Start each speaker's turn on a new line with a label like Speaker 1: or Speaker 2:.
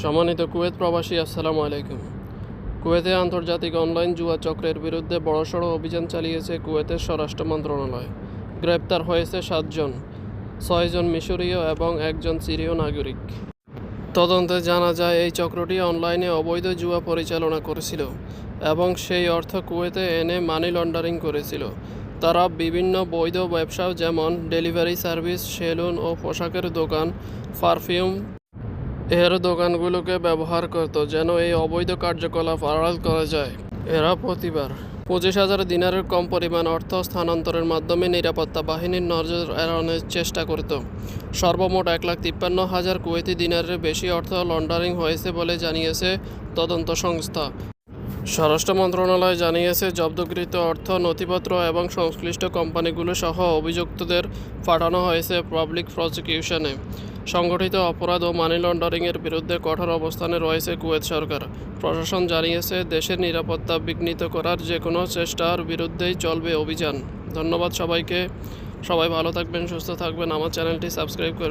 Speaker 1: সম্মানিত কুয়েত প্রবাসী, আসসালামু আলাইকুম। কুয়েতে আন্তর্জাতিক অনলাইন জুয়া চক্রের বিরুদ্ধে বড়সড় অভিযান চালিয়েছে কুয়েতের স্বরাষ্ট্র মন্ত্রণালয়। গ্রেপ্তার হয়েছে 7 জন, 6 জন মিশরীয় এবং 1 জন সিরীয় নাগরিক। তদন্তে জানা যায় এই চক্রটি অনলাইনে অবৈধ জুয়া পরিচালনা করেছিল এবং সেই অর্থ কুয়েতে এনে মানি লন্ডারিং করেছিল। তারা বিভিন্ন বৈধ ব্যবসা যেমন ডেলিভারি সার্ভিস, সেলুন ও পোশাকের দোকান, পারফিউম এর দোকানগুলোকে ব্যবহার করত যেন এই অবৈধ কার্যকলাপ আড়াল করা যায়। এরা প্রতিবার 25,000 দিনারের কম পরিমাণ অর্থ স্থানান্তরের মাধ্যমে নিরাপত্তা বাহিনীর নজর এড়ানোর চেষ্টা করত। সর্বমোট 1,53,000 কুয়েতি দিনারের বেশি অর্থ লন্ডারিং হয়েছে বলে জানিয়েছে তদন্ত সংস্থা। স্বরাষ্ট্র মন্ত্রণালয় জানিয়েছে, জব্দকৃত অর্থ, নথিপত্র এবং সংশ্লিষ্ট কোম্পানিগুলো সহ অভিযুক্তদের পাঠানো হয়েছে পাবলিক প্রসিকিউশনে। সংগঠিত অপরাধ ও মানি লন্ডারিংয়ের বিরুদ্ধে কঠোর অবস্থানে রয়েছে কুয়েত সরকার। প্রশাসন জানিয়েছে, দেশের নিরাপত্তা বিঘ্নিত করার যে কোনো চেষ্টার বিরুদ্ধেই চলবে অভিযান। ধন্যবাদ সবাইকে। সবাই ভালো থাকবেন, সুস্থ থাকবেন। আমার চ্যানেলটি সাবস্ক্রাইব করবেন।